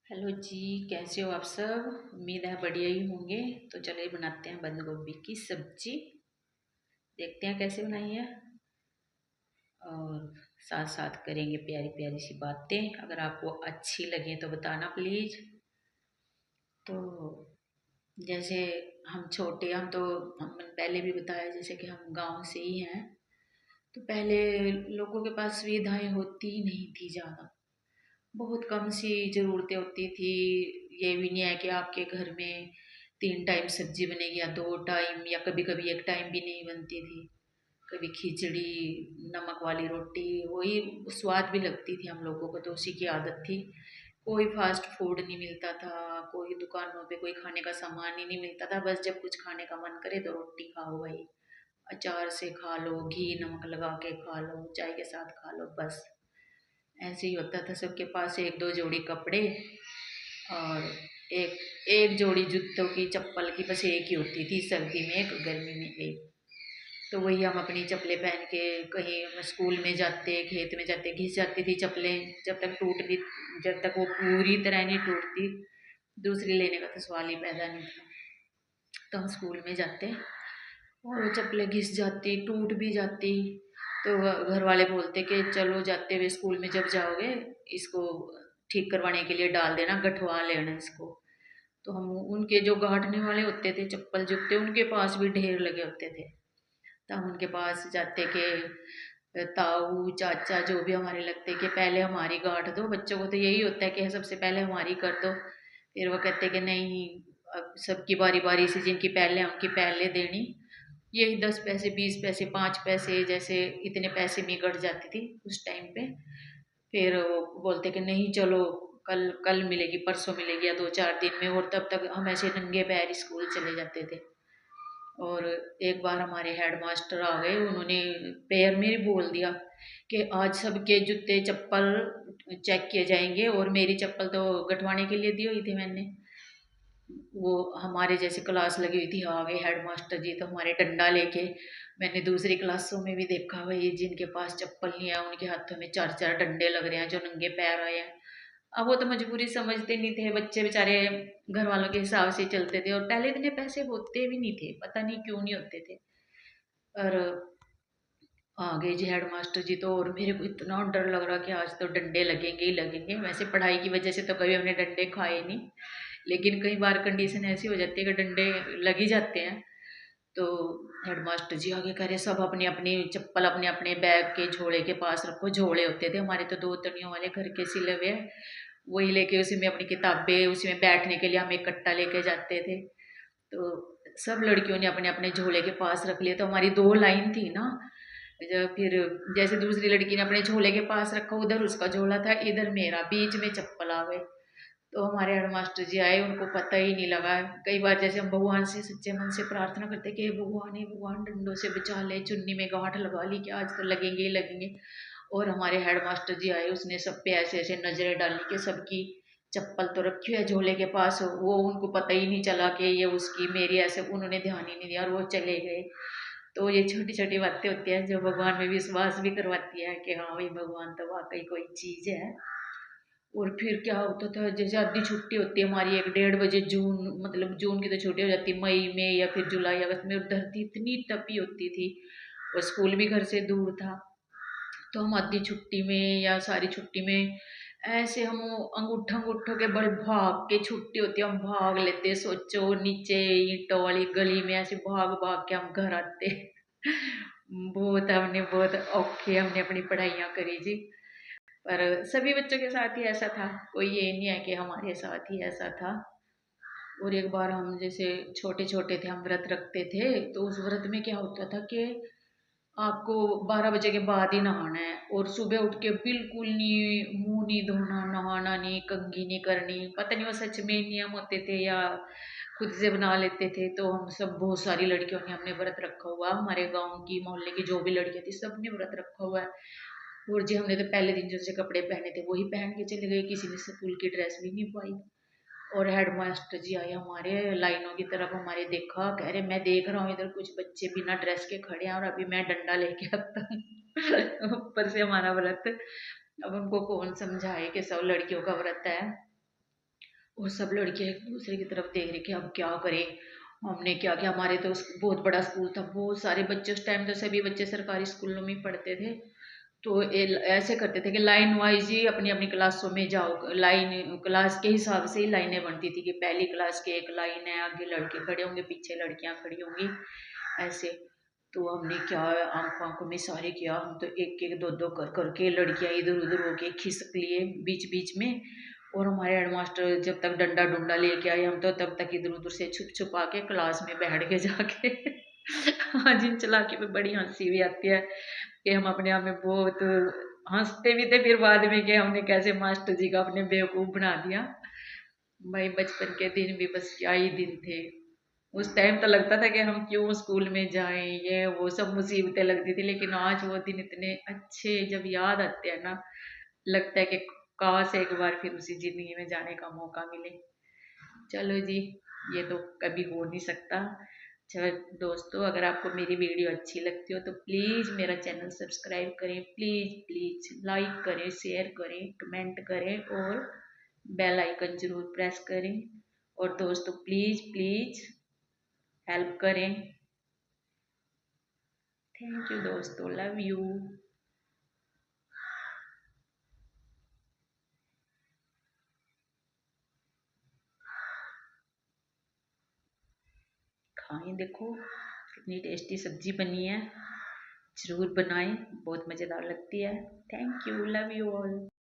Hello जी। कैसे हो आप सब? उम्मीद है बढ़िया ही होंगे। तो चलिए बनाते हैं बंद गोभी की सब्जी। देखते हैं कैसे बनाई है और साथ साथ करेंगे प्यारी प्यारी सी बातें। अगर आपको अच्छी लगे तो बताना प्लीज। तो जैसे हम छोटे हम तो हम पहले भी बताया जैसे कि हम गांव से ही हैं। तो पहले लोगों के पास सुविधाएं होती ही नहीं थी ज़्यादा। बहुत कम सी ज़रूरतें होती थी। ये भी नहीं है कि आपके घर में 3 टाइम सब्जी बनेगी या 2 टाइम या कभी कभी एक टाइम भी नहीं बनती थी। कभी खिचड़ी, नमक वाली रोटी, वही स्वाद भी लगती थी हम लोगों को, तो उसी की आदत थी। कोई फास्ट फूड नहीं मिलता था, कोई दुकानों पे कोई खाने का सामान ही नहीं मिलता था। बस जब कुछ खाने का मन करे तो रोटी खाओ भाई, अचार से खा लो, घी नमक लगा के खा लो, चाय के साथ खा लो, बस ऐसे ही होता था। सबके पास एक दो जोड़ी कपड़े और एक एक जोड़ी जूतों की, चप्पल की, बस एक ही होती थी। सर्दी में एक, गर्मी में एक। तो वही हम अपनी चप्पलें पहन के कहीं हम स्कूल में जाते, खेत में जाते, घिस जाती थी चप्पलें। जब तक टूटती, जब तक वो पूरी तरह नहीं टूटती, दूसरी लेने का तो सवाल ही पैदा नहीं था। तो हम स्कूल में जाते और वो चप्पलें घिस जाती, टूट भी जाती। तो घर वाले बोलते कि चलो जाते हुए स्कूल में जब जाओगे, इसको ठीक करवाने के लिए डाल देना, गठवा लेना इसको। तो हम उनके जो गांठने वाले होते थे चप्पल जूते, उनके पास भी ढेर लगे होते थे। तो हम उनके पास जाते कि ताऊ चाचा जो भी हमारे लगते कि पहले हमारी गांठ दो। बच्चों को तो यही होता है कि सबसे पहले हमारी कर दो। फिर वो कहते कि नहीं, अब सबकी बारी बारी से, जिनकी पहले उनकी पहले देनी। यही 10 पैसे, 20 पैसे, 5 पैसे, जैसे इतने पैसे में कट जाती थी उस टाइम पे। फिर वो बोलते कि नहीं चलो, कल कल मिलेगी, परसों मिलेगी, या 2 4 दिन में। और तब तक हम ऐसे नंगे पैर स्कूल चले जाते थे। और एक बार हमारे हेड मास्टर आ गए, उन्होंने पैर में ही बोल दिया कि आज सबके जूते चप्पल चेक किए जाएंगे। और मेरी चप्पल तो गठवाने के लिए दी हुई थी मैंने। वो हमारे जैसे क्लास लगी हुई थी, आ गए हेड मास्टर जी तो हमारे डंडा लेके। मैंने दूसरी क्लासों में भी देखा भाई, जिनके पास चप्पल नहीं है उनके हाथों में 4 4 डंडे लग रहे हैं, जो नंगे पैर आए हैं। अब वो तो मजबूरी समझते नहीं थे, बच्चे बेचारे घर वालों के हिसाब से चलते थे। और पहले इतने पैसे होते भी नहीं थे, पता नहीं क्यों नहीं होते थे। और आ गए जी हेड मास्टर जी तो, और मेरे को इतना डर लग रहा कि आज तो डंडे लगेंगे ही लगेंगे। वैसे पढ़ाई की वजह से तो कभी हमने डंडे खाए नहीं, लेकिन कई बार कंडीशन ऐसी हो जाती है कि डंडे लग ही जाते हैं। तो हेड मास्टर जी आगे कह रहे सब अपनी अपनी चप्पल अपने अपने बैग के झोले के पास रखो। झोले होते थे हमारे तो 2 तनियों वाले घर के सिले हुए, वही लेके उसी में अपनी किताबें, उसी में बैठने के लिए हम एक कट्टा लेके जाते थे। तो सब लड़कियों ने अपने अपने झोले के पास रख लिए। तो हमारी 2 लाइन थी ना। फिर जैसे दूसरी लड़की ने अपने झोले के पास रखा, उधर उसका झोला था, इधर मेरा, बीच में चप्पल आ गए। तो हमारे हेड मास्टर जी आए, उनको पता ही नहीं लगा। कई बार जैसे हम भगवान से सच्चे मन से प्रार्थना करते कि हे भगवान, हे भगवान, डंडों से बचा ले, चुन्नी में गांठ लगा ली कि आज तो लगेंगे ही लगेंगे। और हमारे हेड मास्टर जी आए, उसने सब पे ऐसे ऐसे नजरें डाली कि सबकी चप्पल तो रखी है झोले के पास। वो उनको पता ही नहीं चला कि ये उसकी मेरी, ऐसे उन्होंने ध्यान ही नहीं दिया और वो चले गए। तो ये छोटी छोटी बातें होती हैं जो भगवान में विश्वास भी करवाती है कि हाँ भाई, भगवान तो वाकई कोई चीज है। और फिर क्या होता था, जैसे आधी छुट्टी होती है हमारी 1 1:30 बजे, जून मतलब जून की तो छुट्टी हो जाती, मई में या फिर जुलाई अगस्त में, और धरती इतनी तपी होती थी और स्कूल भी घर से दूर था। तो हम आधी छुट्टी में या सारी छुट्टी में ऐसे हम अंगूठों के बल भाग के, छुट्टी होती है हम भाग लेते। सोचो नीचे ईंटों वाली गली में ऐसे भाग भाग के हम घर आते। बहुत हमने, बहुत औखे हमने अपनी पढ़ाइयाँ करी जी। पर सभी बच्चों के साथ ही ऐसा था, कोई ये नहीं है कि हमारे साथ ही ऐसा था। और एक बार हम जैसे छोटे छोटे थे, हम व्रत रखते थे। तो उस व्रत में क्या होता था कि आपको 12 बजे के बाद ही नहाना है, और सुबह उठ के बिल्कुल नहीं, मुंह नहीं धोना, नहाना नहीं, कंघी नहीं करनी। पता नहीं वो सच में नियम होते थे या खुद से बना लेते थे। तो हम सब, बहुत सारी लड़कियों ने, हमने व्रत रखा हुआ, हमारे गांव की मोहल्ले की जो भी लड़कियां थी सबने व्रत रखा हुआ है। और जी हमने तो पहले दिन जो से कपड़े पहने थे वही पहन के चले गए, किसी ने स्कूल की ड्रेस भी नहीं पाई। और हेड मास्टर जी आए हमारे, लाइनों की तरफ हमारे देखा, कह रहे मैं देख रहा हूँ इधर कुछ बच्चे बिना ड्रेस के खड़े हैं और अभी मैं डंडा लेके आता हूँ। ऊपर से हमारा व्रत। अब उनको कौन समझाए कि सब लड़कियों का व्रत है। और सब लड़कियां एक दूसरे की तरफ देख रही कि अब क्या करें। हमने क्या किया, हमारे तो बहुत बड़ा स्कूल था, बहुत सारे बच्चे, उस टाइम तो सभी बच्चे सरकारी स्कूलों में ही पढ़ते थे। तो ऐसे करते थे कि लाइन वाइज ही अपनी अपनी क्लासों में जाओ, लाइन क्लास के हिसाब से ही लाइनें बनती थी कि पहली क्लास की एक लाइन है, आगे लड़के खड़े होंगे, पीछे लड़कियां खड़ी होंगी, ऐसे। तो हमने क्या, आंखों आंखों में सारे किया, हम तो एक एक दो दो कर करके लड़कियां इधर उधर होके खिसक लिए बीच बीच में। और हमारे हेडमास्टर जब तक डंडा डुंडा लेके आए, हम तो तब तक इधर उधर से छुप छुपा के क्लास में बैठ के जाके आज इन चालाकी पे बड़ी हंसी भी आती है कि हम अपने आप में बहुत हंसते भी थे फिर बाद में कि हमने कैसे मास्टर जी का अपने बेवकूफ बना दिया। भाई बचपन के दिन भी बस क्या ही दिन थे। उस टाइम तो लगता था कि हम क्यों स्कूल में जाएं, ये वो सब मुसीबतें लगती थी, लेकिन आज वो दिन इतने अच्छे जब याद आते हैं ना, लगता है कि काश एक बार फिर उसी जिंदगी में जाने का मौका मिले। चलो जी, ये तो कभी हो नहीं सकता। चलो दोस्तों, अगर आपको मेरी वीडियो अच्छी लगती हो तो प्लीज़ मेरा चैनल सब्सक्राइब करें, प्लीज़ प्लीज़ लाइक करें, शेयर करें, कमेंट करें और बेल आइकन जरूर प्रेस करें। और दोस्तों प्लीज़ प्लीज़ हेल्प करें। थैंक यू दोस्तों, लव यू। खाएं, देखो कितनी टेस्टी सब्जी बनी है, जरूर बनाएं, बहुत मज़ेदार लगती है। Thank you, love you all.